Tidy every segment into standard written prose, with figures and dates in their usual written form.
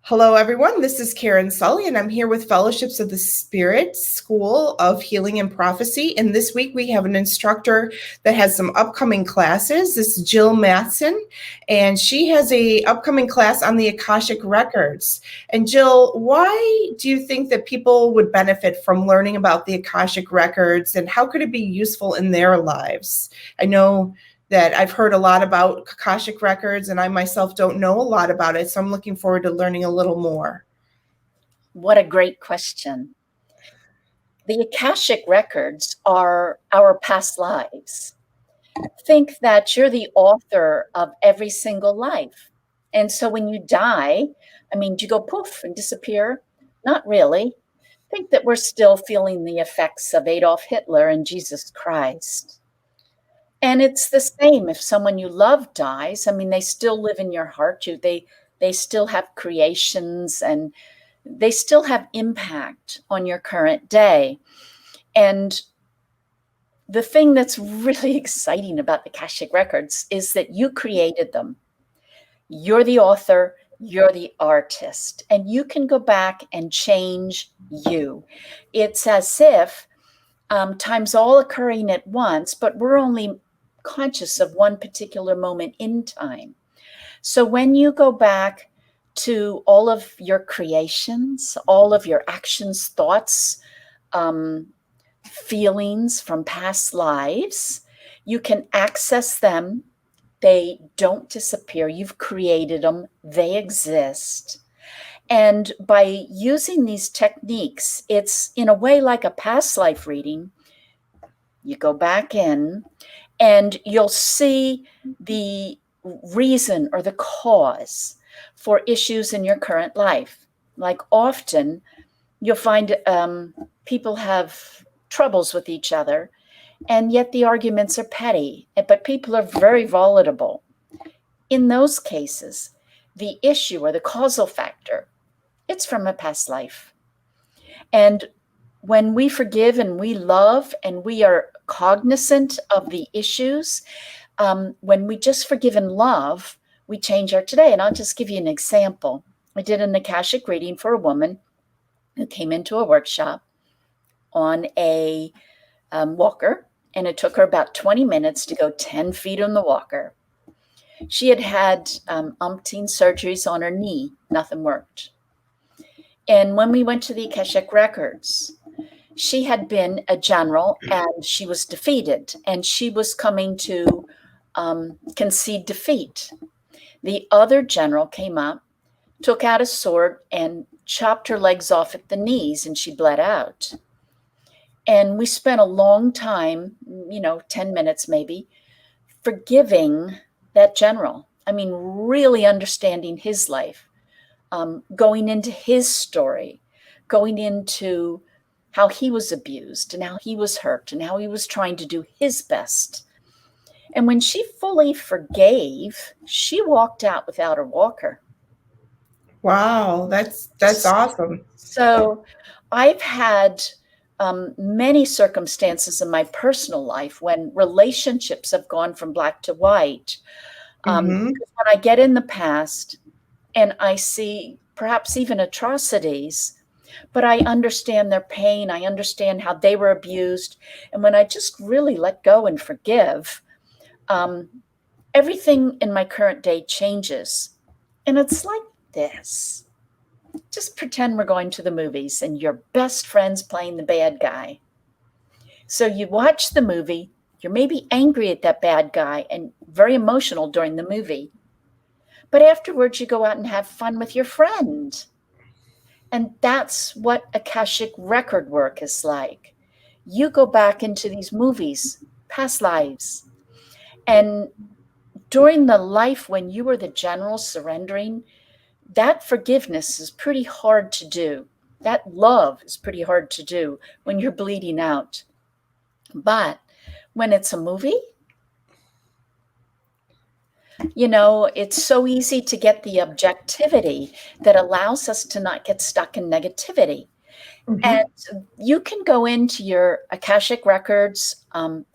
Hello, everyone. This is Karen Sully, and I'm here with Fellowships of the Spirit School of Healing and Prophecy. And this week we have an instructor that has some upcoming classes. This is Jill Mattson, and she has a upcoming class on the Akashic Records. And Jill, why do you think that people would benefit from learning about the Akashic Records, and how could it be useful in their lives? I know that I've heard a lot about Akashic Records, and I myself don't know a lot about it, so I'm looking forward to learning a little more. What a great question. The Akashic Records are our past lives. Think that you're the author of every single life. And so when you die, do you go poof and disappear? Not really. Think that we're still feeling the effects of Adolf Hitler and Jesus Christ. And it's the same if someone you love dies. They still live in your heart. They still have creations, and they still have impact on your current day. And the thing that's really exciting about the Akashic Records is that you created them. You're the author, you're the artist, and you can go back and change you. It's as if time's all occurring at once, but we're only conscious of one particular moment in time. So when you go back to all of your creations, all of your actions, thoughts, feelings from past lives, you can access them. They don't disappear. You've created them. They exist. And by using these techniques, it's in a way like a past life reading. You go back in and you'll see the reason or the cause for issues in your current life. Like often you'll find people have troubles with each other, and yet the arguments are petty, but people are very volatile. In those cases, the issue or the causal factor, it's from a past life. And when we forgive and we love and we are cognizant of the issues, when we just forgive and love, we change our today. And I'll just give you an example. I did an Akashic reading for a woman who came into a workshop on a walker, and it took her about 20 minutes to go 10 feet on the walker. She had had umpteen surgeries on her knee. Nothing worked. And when we went to the Akashic Records, she had been a general and she was defeated, and she was coming to concede defeat. The other general came up, took out a sword, and chopped her legs off at the knees, and she bled out. And we spent a long time, 10 minutes maybe, forgiving that general. Really understanding his life, going into his story, going into how he was abused and how he was hurt and how he was trying to do his best. And when she fully forgave, she walked out without her walker. Wow, that's awesome. So I've had many circumstances in my personal life when relationships have gone from black to white. When I get in the past and I see perhaps even atrocities, but I understand their pain. I understand how they were abused. And when I just really let go and forgive, everything in my current day changes. And it's like this. Just pretend we're going to the movies and your best friend's playing the bad guy. So you watch the movie, you're maybe angry at that bad guy and very emotional during the movie. But afterwards, you go out and have fun with your friend. And that's what Akashic record work is like. You go back into these movies, past lives. And during the life when you were the general surrendering, that forgiveness is pretty hard to do. That love is pretty hard to do when you're bleeding out. But when it's a movie, it's so easy to get the objectivity that allows us to not get stuck in negativity. And you can go into your Akashic records,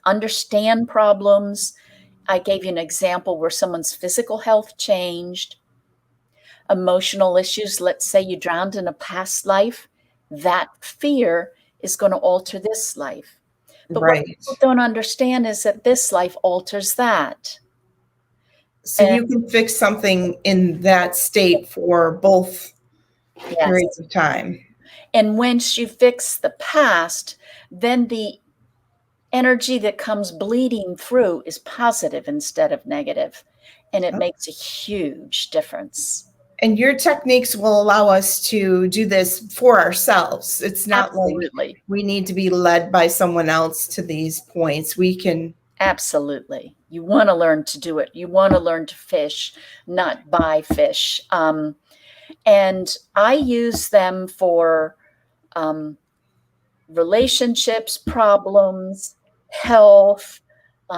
understand problems. I gave you an example where someone's physical health changed. emotional issues. Let's say you drowned in a past life. That fear is going to alter this life. But what Right. people don't understand is that this life alters that. So you can fix something in that state for both periods of time. And once you fix the past, then the energy that comes bleeding through is positive instead of negative. And it makes a huge difference. And your techniques will allow us to do this for ourselves. It's not like we need to be led by someone else to these points. We can. Absolutely. You want to learn to do it. You want to learn to fish, not buy fish. And I use them for relationships, problems, health,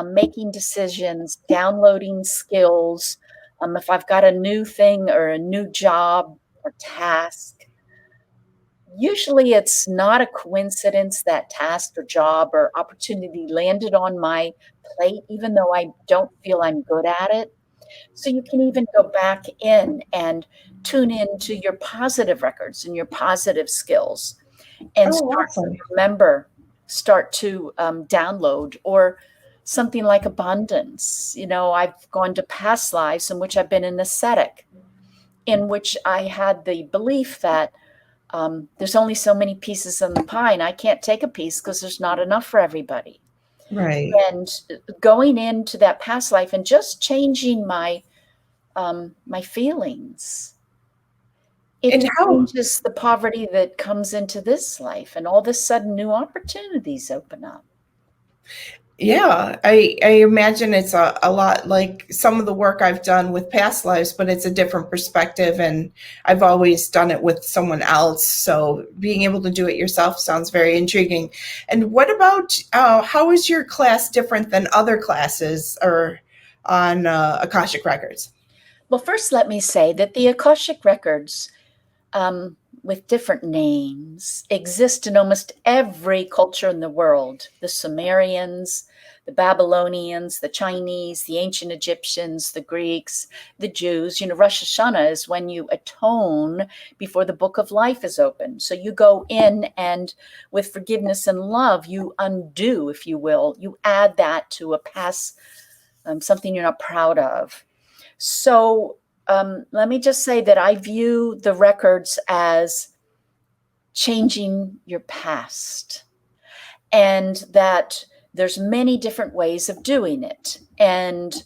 making decisions, downloading skills. If I've got a new thing or a new job or task, usually it's not a coincidence that task or job or opportunity landed on my plate, even though I don't feel I'm good at it. So you can even go back in and tune into your positive records and your positive skills and start to remember, start to download, or something like abundance. You know, I've gone to past lives in which I've been an ascetic, in which I had the belief that there's only so many pieces in the pie and I can't take a piece because there's not enough for everybody. Right. And going into that past life and just changing my my feelings, it changes the poverty that comes into this life, and all of a sudden new opportunities open up. Yeah, I imagine it's a lot like some of the work I've done with past lives, but it's a different perspective, and I've always done it with someone else. So being able to do it yourself sounds very intriguing. And what about how is your class different than other classes or on Akashic Records? Well, first, let me say that the Akashic Records, with different names, exist in almost every culture in the world. The Sumerians, the Babylonians, the Chinese, the ancient Egyptians, the Greeks, the Jews. You know, Rosh Hashanah is when you atone before the book of life is opened. So you go in and with forgiveness and love, you undo, if you will, you add that to a past, something you're not proud of. So let me just say that I view the records as changing your past, and that there's many different ways of doing it. And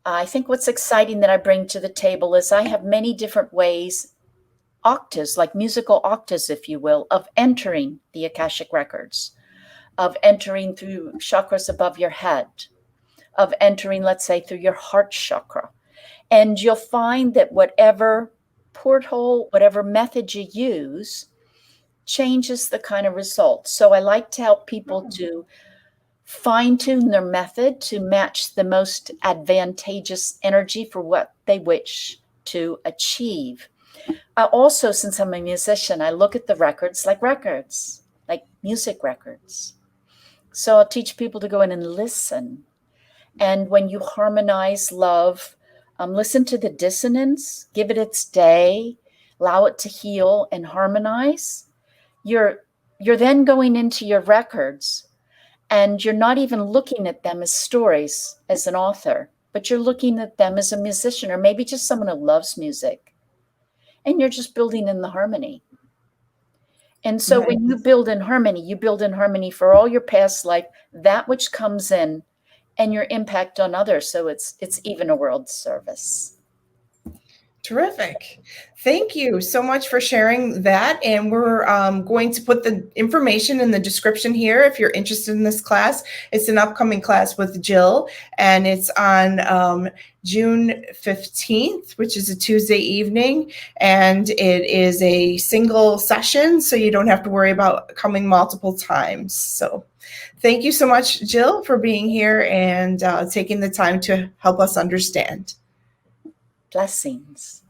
I think what's exciting that I bring to the table is I have many different ways, octaves, like musical octaves, if you will, of entering the Akashic Records, of entering through chakras above your head, of entering, let's say, through your heart chakra. And you'll find that whatever porthole, whatever method you use, changes the kind of results. So I like to help people to fine-tune their method to match the most advantageous energy for what they wish to achieve. Also, since I'm a musician, I look at the records, like music records. So I'll teach people to go in and listen. And when you harmonize love, listen to the dissonance, give it its day, allow it to heal and harmonize. You're then going into your records, and you're not even looking at them as stories as an author, but you're looking at them as a musician, or maybe just someone who loves music. And you're just building in the harmony. And so when you build in harmony for all your past life, that which comes in, and your impact on others. So it's even a world service. Terrific. Thank you so much for sharing that. And we're going to put the information in the description here if you're interested in this class. It's an upcoming class with Jill, and it's on June 15th, which is a Tuesday evening. And it is a single session, so you don't have to worry about coming multiple times. So thank you so much, Jill, for being here and taking the time to help us understand. Blessings.